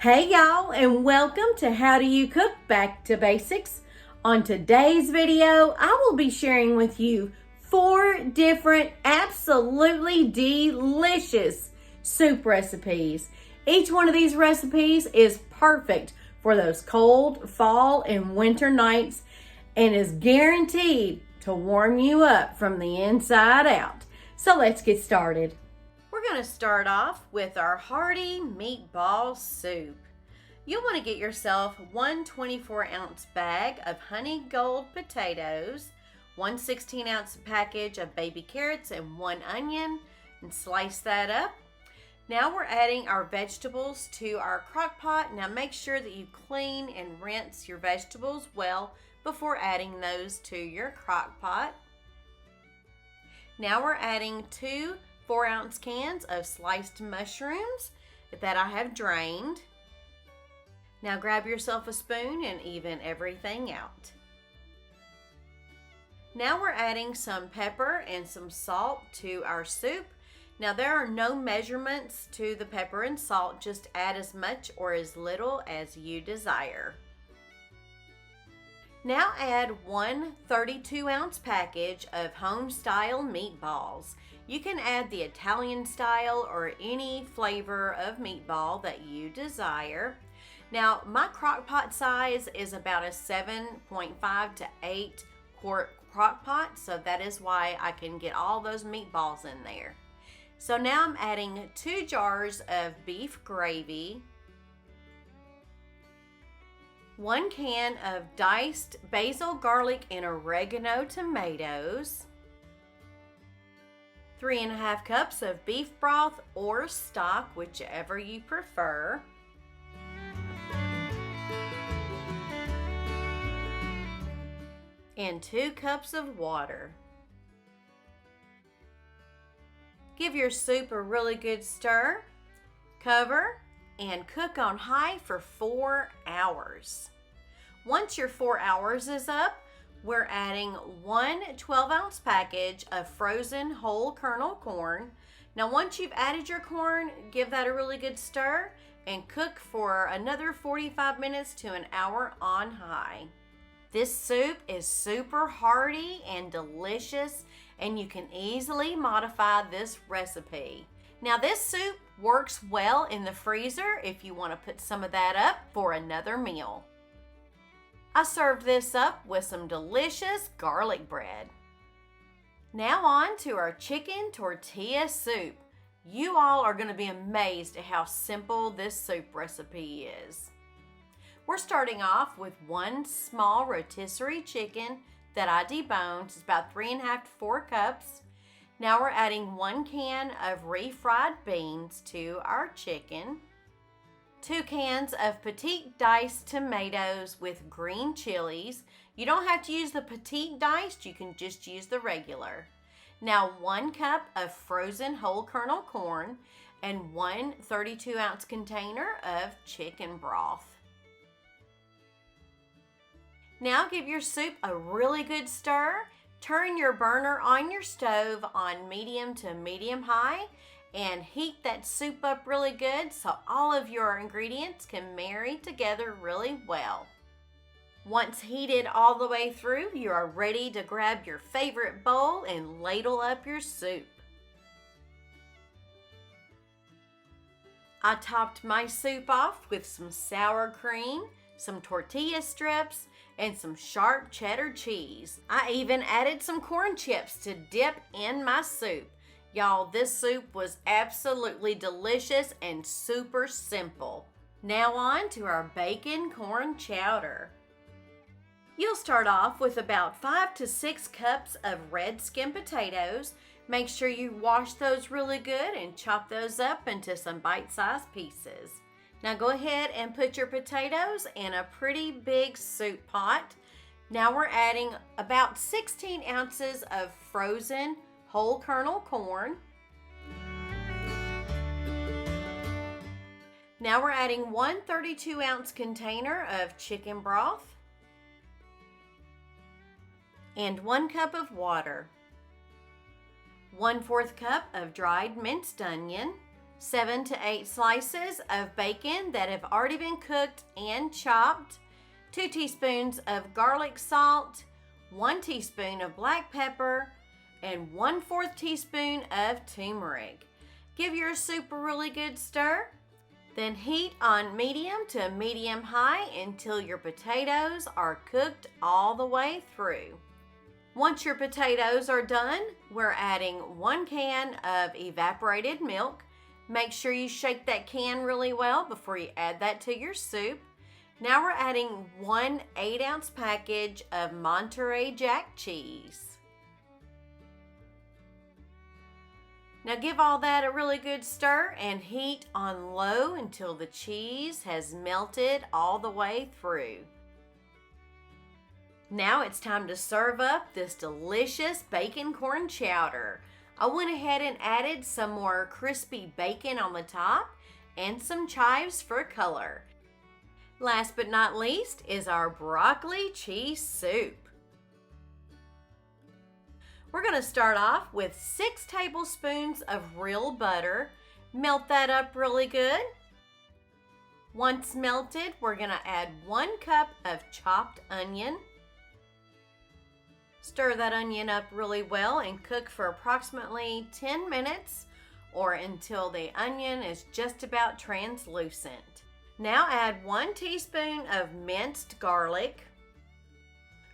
Hey y'all, and welcome to How Do You Cook Back to Basics. On today's video, I will be sharing with you 4 different absolutely delicious soup recipes. Each one of these recipes is perfect for those cold fall and winter nights and is guaranteed to warm you up from the inside out. So let's get started. We're going to start off with our hearty meatball soup. You'll want to get yourself one 24-ounce bag of honey gold potatoes, one 16-ounce package of baby carrots, and 1 onion, and slice that up. Now we're adding our vegetables to our crock pot. Now make sure that you clean and rinse your vegetables well before adding those to your crock pot. Now we're adding 2 4-ounce cans of sliced mushrooms that I have drained. Now grab yourself a spoon and even everything out. Now we're adding some pepper and some salt to our soup. Now there are no measurements to the pepper and salt, just add as much or as little as you desire. Now add one 32-ounce package of home-style meatballs. You can add the Italian style or any flavor of meatball that you desire. Now my crock pot size is about a 7.5 to 8 quart crock pot, so that is why I can get all those meatballs in there. So now I'm adding 2 jars of beef gravy, 1 can of diced basil, garlic, and oregano tomatoes, 3.5 cups of beef broth or stock, whichever you prefer, and 2 cups of water. Give your soup a really good stir, cover, and cook on high for 4 hours. Once your 4 hours is up, we're adding one 12-ounce package of frozen whole kernel corn. Now once you've added your corn, give that a really good stir and cook for another 45 minutes to an hour on high. This soup is super hearty and delicious, and you can easily modify this recipe. Now this soup works well in the freezer if you want to put some of that up for another meal. I served this up with some delicious garlic bread. Now on to our chicken tortilla soup. You all are going to be amazed at how simple this soup recipe is. We're starting off with 1 small rotisserie chicken that I deboned. It's about 3.5 to 4 cups. Now we're adding 1 can of refried beans to our chicken, 2 cans of petite diced tomatoes with green chilies. You don't have to use the petite diced, you can just use the regular. Now 1 cup of frozen whole kernel corn and 1 32-ounce container of chicken broth. Now give your soup a really good stir. Turn your burner on your stove on medium to medium high and heat that soup up really good so all of your ingredients can marry together really well. Once heated all the way through, you are ready to grab your favorite bowl and ladle up your soup. I topped my soup off with some sour cream, some tortilla strips, and some sharp cheddar cheese. I even added some corn chips to dip in my soup. Y'all, this soup was absolutely delicious and super simple. Now on to our bacon corn chowder. You'll start off with about 5 to 6 cups of red skin potatoes. Make sure you wash those really good and chop those up into some bite-sized pieces. Now go ahead and put your potatoes in a pretty big soup pot. Now we're adding about 16 ounces of frozen whole kernel corn. Now we're adding 1 32-ounce container of chicken broth and 1 cup of water, 1/4 cup of dried minced onion, 7 to 8 slices of bacon that have already been cooked and chopped, 2 teaspoons of garlic salt, 1 teaspoon of black pepper, and 1/4 teaspoon of turmeric. Give your soup a really good stir. Then heat on medium to medium-high until your potatoes are cooked all the way through. Once your potatoes are done, we're adding 1 can of evaporated milk. Make sure you shake that can really well before you add that to your soup. Now we're adding 1 8-ounce package of Monterey Jack cheese. Now give all that a really good stir and heat on low until the cheese has melted all the way through. Now it's time to serve up this delicious bacon corn chowder. I went ahead and added some more crispy bacon on the top and some chives for color. Last but not least is our broccoli cheese soup. We're going to start off with 6 tablespoons of real butter. Melt that up really good. Once melted, we're going to add 1 cup of chopped onion. Stir that onion up really well and cook for approximately 10 minutes or until the onion is just about translucent. Now add 1 teaspoon of minced garlic.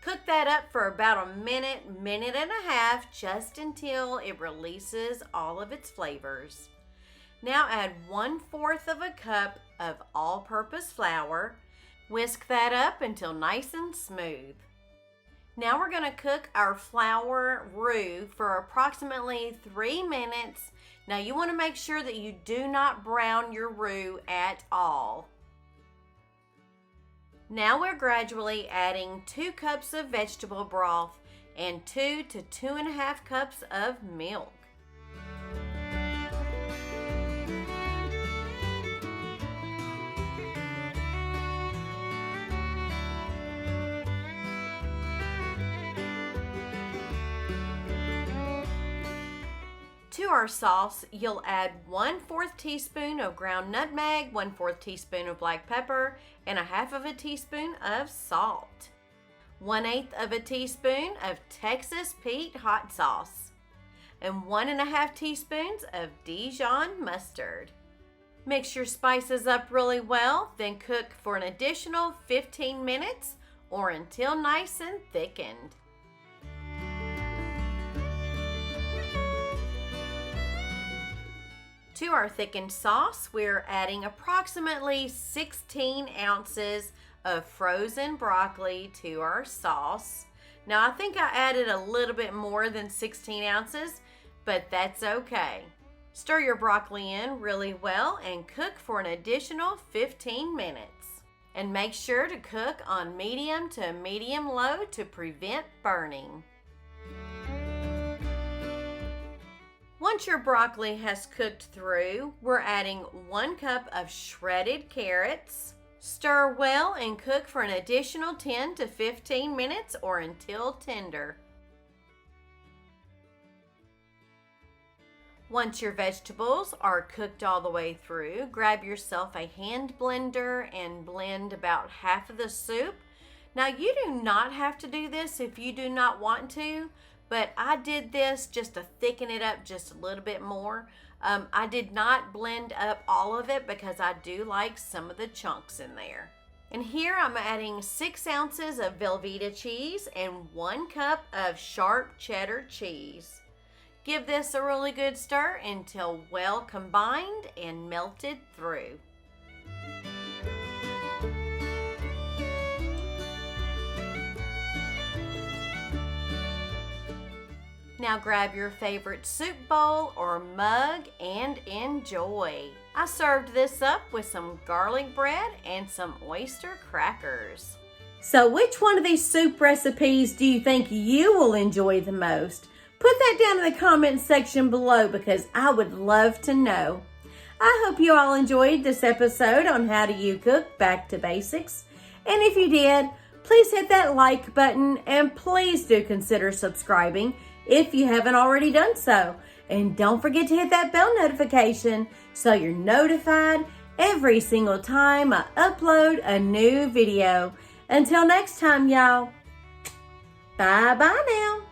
Cook that up for about a minute and a half, just until it releases all of its flavors. Now add 1/4 of a cup of all-purpose flour. Whisk that up until nice and smooth. Now we're going to cook our flour roux for approximately 3 minutes. Now you want to make sure that you do not brown your roux at all. Now we're gradually adding 2 cups of vegetable broth and 2 to 2.5 cups of milk. To our sauce, you'll add 1/4 teaspoon of ground nutmeg, 1/4 teaspoon of black pepper, and 1/2 teaspoon of salt. 1/8 of a teaspoon of Texas Pete hot sauce, and 1.5 teaspoons of Dijon mustard. Mix your spices up really well, then cook for an additional 15 minutes or until nice and thickened. To our thickened sauce, we're adding approximately 16 ounces of frozen broccoli to our sauce. Now, I think I added a little bit more than 16 ounces, but that's okay. Stir your broccoli in really well and cook for an additional 15 minutes. And make sure to cook on medium to medium-low to prevent burning. Once your broccoli has cooked through, we're adding 1 cup of shredded carrots. Stir well and cook for an additional 10 to 15 minutes or until tender. Once your vegetables are cooked all the way through, grab yourself a hand blender and blend about half of the soup. Now, you do not have to do this if you do not want to, but I did this just to thicken it up just a little bit more. I did not blend up all of it because I do like some of the chunks in there. And here I'm adding 6 ounces of Velveeta cheese and 1 cup of sharp cheddar cheese. Give this a really good stir until well combined and melted through. Now grab your favorite soup bowl or mug and enjoy. I served this up with some garlic bread and some oyster crackers. So which one of these soup recipes do you think you will enjoy the most? Put that down in the comment section below because I would love to know. I hope you all enjoyed this episode on How Do You Cook Back to Basics. And if you did, please hit that like button and please do consider subscribing if you haven't already done so. And don't forget to hit that bell notification so you're notified every single time I upload a new video. Until next time, y'all. Bye-bye now.